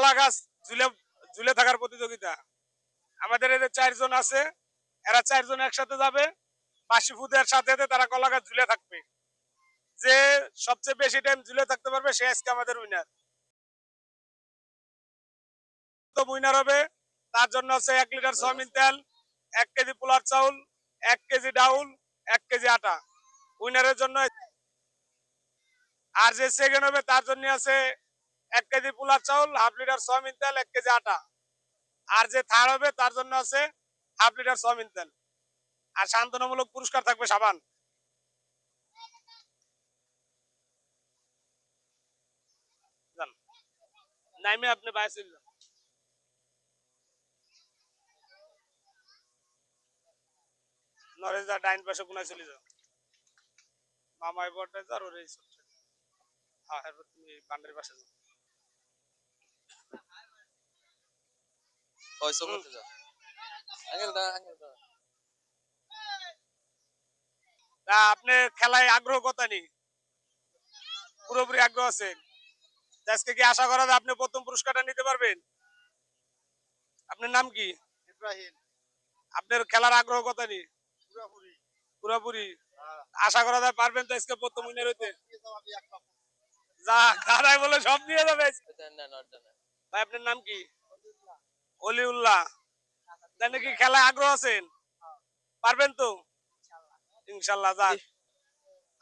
কলা গাছ ঝুলে ঝুলে থাকার প্রতিযোগিতা। আমাদের এদের 4 জন আছে, এরা 4 জন একসাথে যাবে, বাঁশি ফুদের সাথে সাথে তারা কলা গাছ ঝুলে থাকবে। যে সবচেয়ে বেশি টাইম ঝুলে থাকতে পারবে সে আজকে আমাদের উইনার। তো উইনার হবে, তার জন্য আছে 1 লিটার সয়াবিন তেল, 1 কেজি পোলার চাউল, 1 কেজি ডাউল, 1 কেজি আটা উইনারের জন্য। আর যে সেকেন্ড হবে তার জন্য আছে 1 কেজি পোলার চাউল, হাফ লিটার সয়াবিন তেল, 1 কেজি আটা। আর যে থার্ড হবে তার জন্য আছে হাফ লিটার সয়াবিন তেল। আর সান্ত্বনামূলক পুরস্কার থাকবে সাবান। নাইমে আপনি বাইরে চলে যান। নরেশ দা ডাইন পাশে কোনায় চলে যাও। মামাই বটে যার ওর এই সব। হ্যাঁ এরপর তুমি বান্ডারির পাশে যাও। ওই সব করতে যাও। আঙ্কেল দা। তা আপনি খেলায় আগ্রহ কত নেই? পুরোপুরি আগ্রহ আছেন? আজকে কি আশা করা যায় আপনি প্রথম পুরস্কারটা নিতে পারবেন? আপনার নাম কি? ইব্রাহিম। আপনার খেলার আগ্রহ কত নেই? পুরোপুরি। পুরোপুরি আশা করা যায় পারবেন তো আজকে প্রথম উইনার হইতে? যা দাদাই বলে সব নিয়ে যাবে। ভাই আপনার নাম কি? অলিউল্লাহ। তাহলে কি খেলায় আগ্রহ আছেন? পারবেন তো? ইনশাল্লাহ। যাক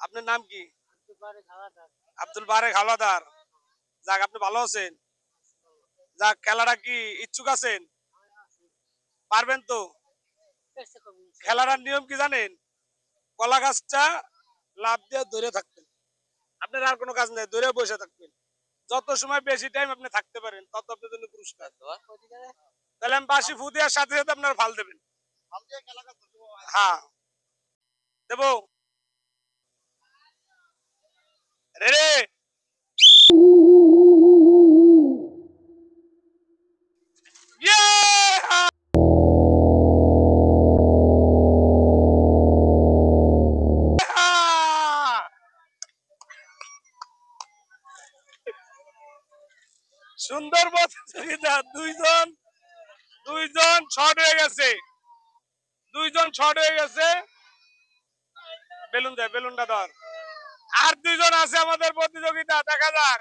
আপনার নাম কি? আব্দুল বারেক হাওলাদার। যাক আপনি ভালো আছেন? যাক খেলাটা কি ইচ্ছুক আছেন? পারবেন তো? খেলাটার নিয়ম কি জানেন? কলা গাছটা লাফ দিয়ে ধরে থাকবেন, আপনার আর কোনো কাজ নেই, ধরে বসে থাকবেন। যত সময় বেশি টাইম আপনি থাকতে পারেন তত আপনার জন্য পুরস্কার। তাহলে আমি বাঁশি ফু দেওয়ার সাথে সাথে আপনার ফাল দেবেন। হ্যাঁ দেবো। রে সুন্দর প্রতিযোগিতা। দুইজন শর্ট হয়ে গেছে, দুইজন শর্ট হয়ে গেছে। বেলুন দেয়, বেলুনটা ধর। আর দুইজন আছে আমাদের প্রতিযোগিতা, দেখা যাক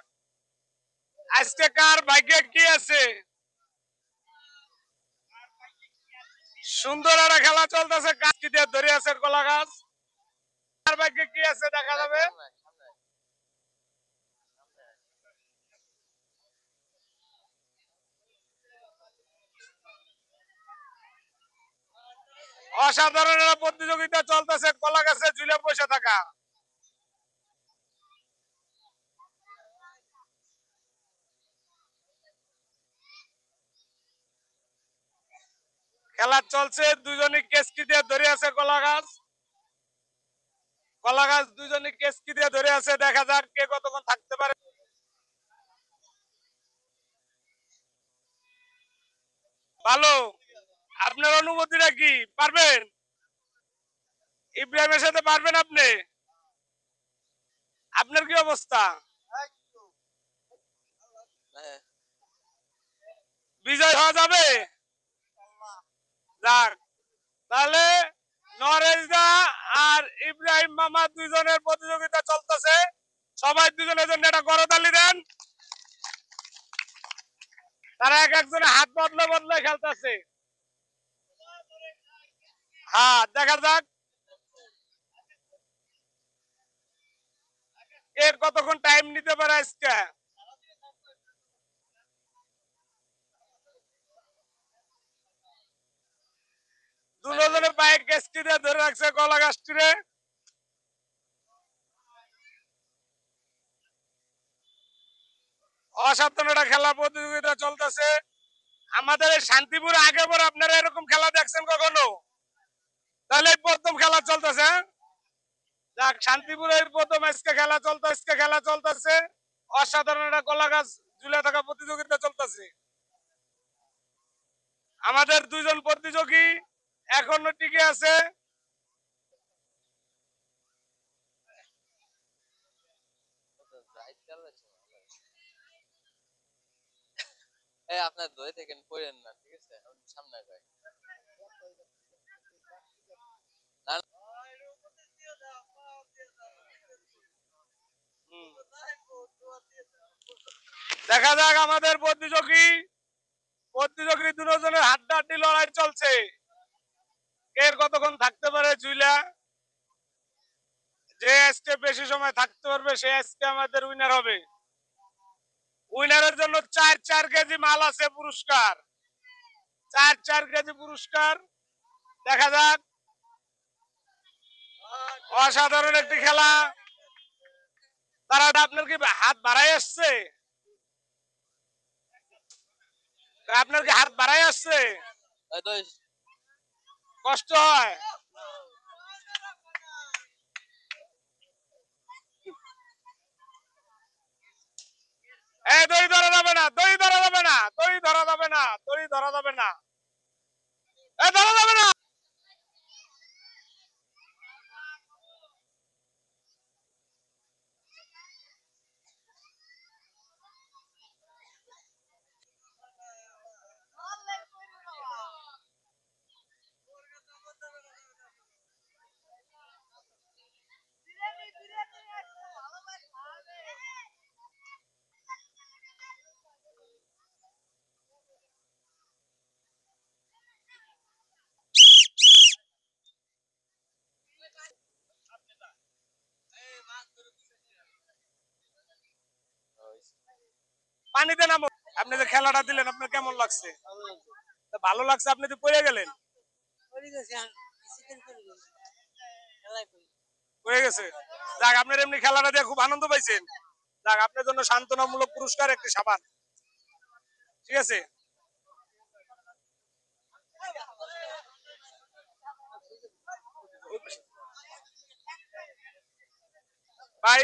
আজকে কার ভাগ্যে কি আছে। সুন্দর একটা খেলা চলতেছে, গাছ কি দিয়ে ধরে আছে কলা গাছ। কার ভাগ্যে কি আছে দেখা যাবে। অসাধারণ একটা প্রতিযোগিতা চলতেছে, কলা গাছে ঝুলে বসে থাকা। খেলা চলছে, দুজনে কেসকি দিয়ে ধরে আছে কলা গাছ। কলা গাছ দুজনে কেসকি দিয়ে ধরে আছে, দেখা যাক কে কতক্ষণ থাকতে পারে। ভালো, আপনার অনুমতিটা কি? পারবেন? ইব্রাহিমের সাথে পারবেন আপনি? আপনার কি অবস্থা? বিজয় হওয়া যাবে? যাক তাহলে নরেশ দা আর ইব্রাহিম মামা দুইজনের প্রতিযোগিতা চলতেছে। সবাই দুজনের জন্য একটা করতালি দেন। তারা এক একজনের হাত বদলে বদলে খেলতেছে। হ্যাঁ দেখা যাক এর কতক্ষণ টাইম নিতে পারে আজকে। দুজনে বাইক গাছটি ধরে রাখছে কলা গাছটি রে। অসাধারণ একটা খেলা প্রতিযোগিতা চলতেছে আমাদের এই শান্তিপুরে। আগে পর আপনারা এরকম খেলা দেখছেন কখনো? তাহলে প্রথম খেলা চলতেছে। যাক শান্তিপুরের প্রথম আজকে খেলা চলতেছে। অসাধারণ একটা কলা গাছ ঝুলে থাকা প্রতিযোগিতা চলতেছে। আমাদের দুইজন প্রতিযোগী এখনো টিকে আছে। এই আপনার ধরে থেকে পড়েন না, ঠিক আছে? সামনে গায় দেখা যাক আমাদের প্রতিযোগী দুজনের হাড্ডাহাড্ডি লড়াই চলছে, এর কতক্ষণ থাকতে পারে জুইলা। যে আজকে বেশি সময় থাকতে পারবে সে আজকে আমাদের উইনার হবে। উইনারের জন্য 4 কেজি মাল আছে পুরস্কার, 4 কেজি পুরস্কার। দেখা যাক, অসাধারণ একটি খেলা। তারা আপনার কি হাত বাড়াই আসছে? আপনার কি হাত বাড়াই আসছে? কষ্ট হয়? এই দড়ি ধরা যাবে না, দড়ি ধরা যাবে না, দড়ি ধরা যাবে না, দড়ি ধরা যাবে না, এই ধরা যাবে না। পানিতে নামো। আপনি যে খেলাটা দিলেন আপনার কেমন লাগছে? ভালো লাগছে। আপনি তো পড়ে গেলেন, পড়ে গেছে। যাক, আপনার এমনি খেলাটা দিয়ে খুব আনন্দ পাইছেন। যাক, আপনার জন্য সান্ত্বনামূলক পুরস্কার একটি সাবান, ঠিক আছে? ভাই,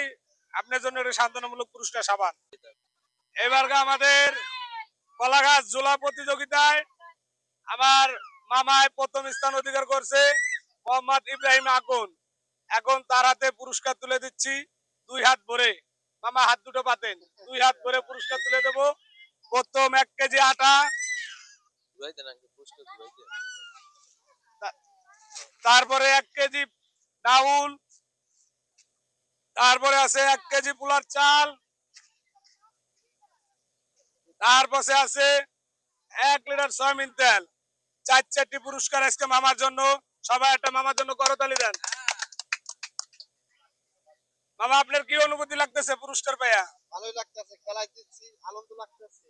আপনার জন্য একটা সান্ত্বনামূলক পুরস্কার সাবান। এবার আমাদের কলাগাছ জোলা প্রতিযোগিতায় আমার মামায় প্রথম স্থান অধিকার করছে, মোহাম্মদ ইব্রাহিম আগুন। এখন তার হাতে পুরস্কার তুলে দিচ্ছি 2 হাত ভরে। মামা হাত দুটো পাতেন, 2 হাত ভরে পুরস্কার তুলে দেবো। প্রথম 1 কেজি আটা, তারপরে 1 কেজি ডাউল, তারপরে আছে 1 কেজি পোলার চাল, তারপরে আছে 1 লিটার সয়াবিন তেল। 4টি পুরস্কার আজকে মামার জন্য। সবাই একটা মামার জন্য করতালি দেন। মামা, আপনার কি অনুভূতি লাগতেছে পুরস্কার পাইয়া? ভালোই লাগতেছে, খেলায় জিতছি, আনন্দ লাগতেছে।